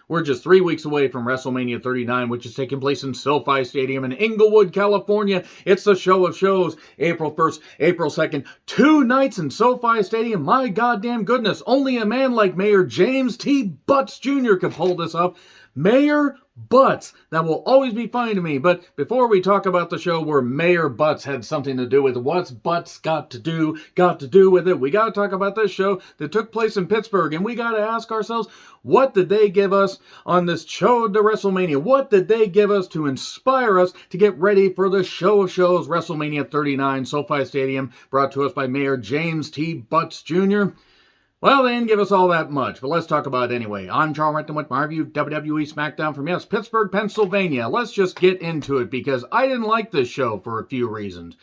We're just 3 weeks away from WrestleMania 39, which is taking place in SoFi Stadium in Inglewood, California. It's the show of shows, April 1st, April 2nd, 2 nights in SoFi Stadium. My goddamn goodness, only a man like Mayor James T. Butts Jr. could pull this off. Mayor Butts. That will always be funny to me. But before we talk about the show where Mayor Butts had something to do with it, what's Butts got to do with it? We got to talk about this show that took place in Pittsburgh, and we got to ask ourselves, what did they give us on this show to WrestleMania? What did they give us to inspire us to get ready for the show of shows, WrestleMania 39, SoFi Stadium, brought to us by Mayor James T. Butts Jr.? Well, they didn't give us all that much, but let's talk about it anyway. I'm Charles Renton with my review of WWE Smackdown from, yes, Pittsburgh, Pennsylvania. Let's just get into it because I didn't like this show for a few reasons.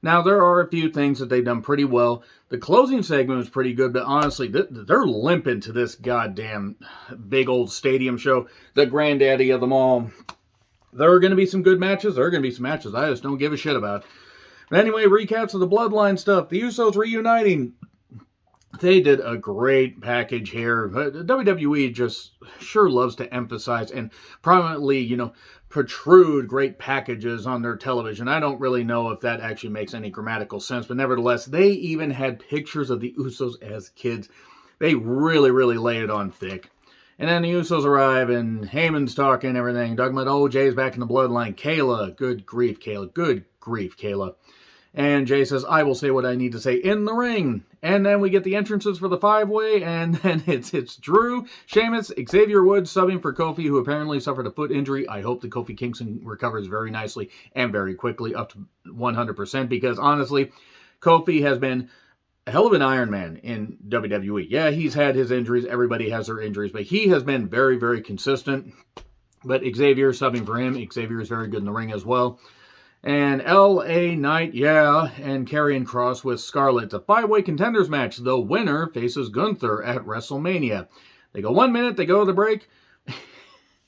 Now, there are a few things that they've done pretty well. The closing segment was pretty good, but honestly, they're limping to this goddamn big old stadium show, the granddaddy of them all. There are going to be some good matches. There are going to be some matches I just don't give a shit about. But anyway, recaps of the Bloodline stuff. The Usos reuniting. They did a great package here. WWE just sure loves to emphasize and prominently, protrude great packages on their television. I don't really know if that actually makes any grammatical sense, but nevertheless, they even had pictures of the Usos as kids. They really, really lay it on thick. And then the Usos arrive, and Heyman's talking everything, talking about, Jay's back in the Bloodline. Kayla, good grief, Kayla. And Jay says, I will say what I need to say in the ring. And then we get the entrances for the 5-way, and then it's Drew, Sheamus, Xavier Woods subbing for Kofi, who apparently suffered a foot injury. I hope that Kofi Kingston recovers very nicely and very quickly, up to 100%, because honestly, Kofi has been a hell of an Iron Man in WWE. Yeah, he's had his injuries. Everybody has their injuries, but he has been very, very consistent. But Xavier subbing for him. Xavier is very good in the ring as well. And L.A. Knight, and Karrion Kross with Scarlett. It's a 5-way contenders match. The winner faces Gunther at WrestleMania. They go 1 minute, they go to the break.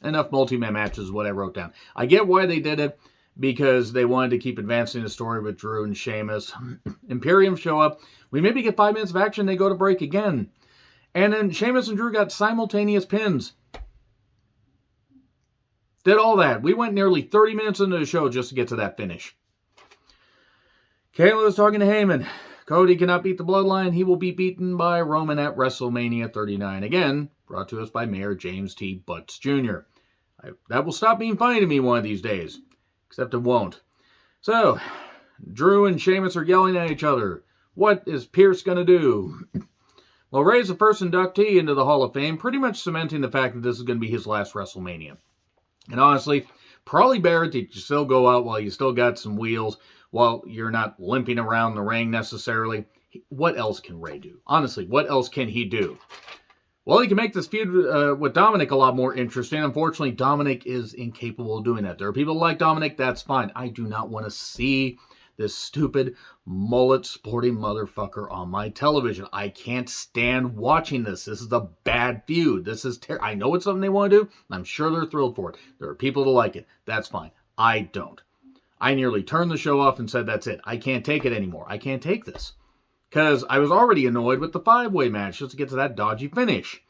Enough multi-man matches is what I wrote down. I get why they did it, because they wanted to keep advancing the story with Drew and Sheamus. Imperium show up. We maybe get 5 minutes of action, they go to break again. And then Sheamus and Drew got simultaneous pins. Did all that. We went nearly 30 minutes into the show just to get to that finish. Kayla is talking to Heyman. Cody cannot beat the Bloodline. He will be beaten by Roman at WrestleMania 39. Again, brought to us by Mayor James T. Butts Jr. That will stop being funny to me one of these days. Except it won't. So, Drew and Sheamus are yelling at each other. What is Pierce going to do? Well, Ray's the first inductee into the Hall of Fame, pretty much cementing the fact that this is going to be his last WrestleMania. And honestly, probably better to still go out while you still got some wheels, while you're not limping around the ring necessarily. What else can Ray do? Honestly, what else can he do? Well, he can make this feud with Dominic a lot more interesting. Unfortunately, Dominic is incapable of doing that. There are people like Dominic, that's fine. I do not want to see this stupid mullet sporting motherfucker on my television. I can't stand watching this. This is a bad feud. This is I know it's something they want to do. I'm sure they're thrilled for it. There are people that like it. That's fine. I don't. I nearly turned the show off and said, that's it. I can't take it anymore. I can't take this. Because I was already annoyed with the 5-way match just to get to that dodgy finish.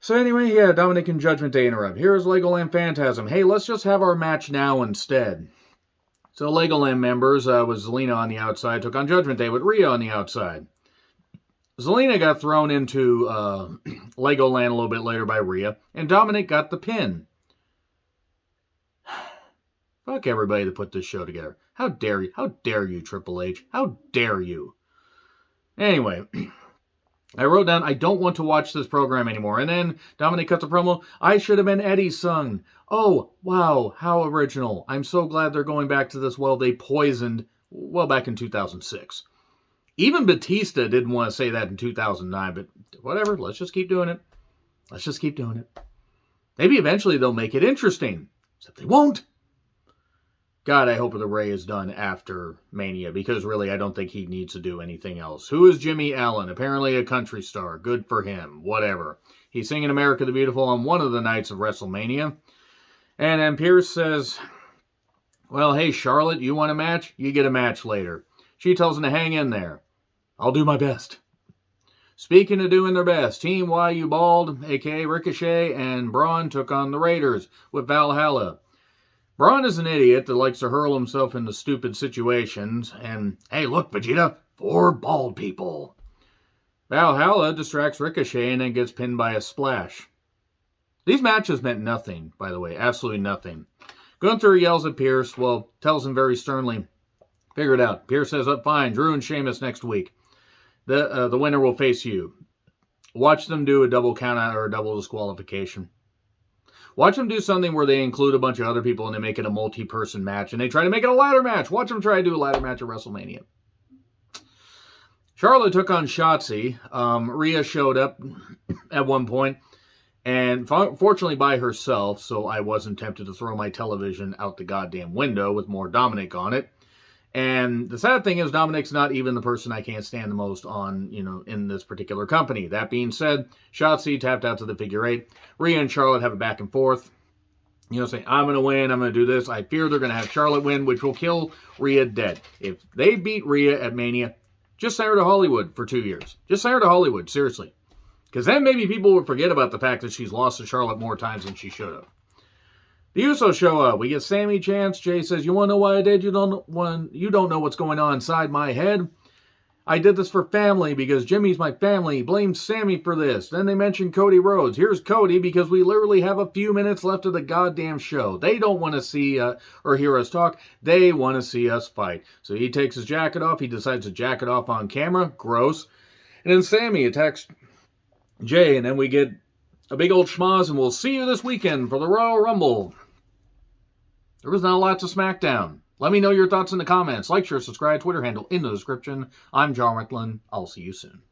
So anyway, Dominic and Judgment Day interrupt. Here's Legoland Phantasm. Hey, let's just have our match now instead. So Legoland members, with Zelina on the outside, took on Judgment Day with Rhea on the outside. Zelina got thrown into Legoland a little bit later by Rhea, and Dominic got the pin. Fuck everybody that put this show together. How dare you? How dare you, Triple H? How dare you? Anyway, I wrote down, I don't want to watch this program anymore. And then Dominic cuts a promo, I should have been Eddie's son. Oh, wow, how original. I'm so glad they're going back to this well they poisoned, back in 2006. Even Batista didn't want to say that in 2009, but whatever, let's just keep doing it. Let's just keep doing it. Maybe eventually they'll make it interesting. Except they won't. God, I hope the Ray is done after Mania, because really I don't think he needs to do anything else. Who is Jimmy Allen? Apparently a country star. Good for him. Whatever. He's singing America the Beautiful on one of the nights of WrestleMania. And then Pierce says, well, hey, Charlotte, you want a match? You get a match later. She tells him to hang in there. I'll do my best. Speaking of doing their best, Team YU Bald, aka Ricochet, and Braun took on the Raiders with Valhalla. Braun is an idiot that likes to hurl himself into stupid situations, and hey, look, Vegeta, 4 bald people. Valhalla distracts Ricochet and then gets pinned by a splash. These matches meant nothing, by the way, absolutely nothing. Gunther yells at Pierce, tells him very sternly, figure it out. Pierce says, fine, Drew and Sheamus next week. The winner will face you. Watch them do a double countout or a double disqualification. Watch them do something where they include a bunch of other people and they make it a multi-person match and they try to make it a ladder match. Watch them try to do a ladder match at WrestleMania. Charlotte took on Shotzi. Rhea showed up at one point, and fortunately by herself, so I wasn't tempted to throw my television out the goddamn window with more Dominic on it. And the sad thing is Dominic's not even the person I can't stand the most on, in this particular company. That being said, Shotzi tapped out to the figure 8. Rhea and Charlotte have a back and forth. Saying, I'm going to win, I'm going to do this. I fear they're going to have Charlotte win, which will kill Rhea dead. If they beat Rhea at Mania, just send her to Hollywood for 2 years. Just send her to Hollywood, seriously. Because then maybe people would forget about the fact that she's lost to Charlotte more times than she should have. The Usos show up. We get Sammy chants. Jay says, you want to know why I did? You don't know what's going on inside my head. I did this for family because Jimmy's my family. Blame Sammy for this. Then they mention Cody Rhodes. Here's Cody because we literally have a few minutes left of the goddamn show. They don't want to see or hear us talk. They want to see us fight. So he takes his jacket off. He decides to jacket off on camera. Gross. And then Sammy attacks Jay. And then we get a big old schmoz. And we'll see you this weekend for the Royal Rumble. There was not a lot to Smackdown. Let me know your thoughts in the comments. Like, share, subscribe, Twitter handle in the description. I'm John Ricklin. I'll see you soon.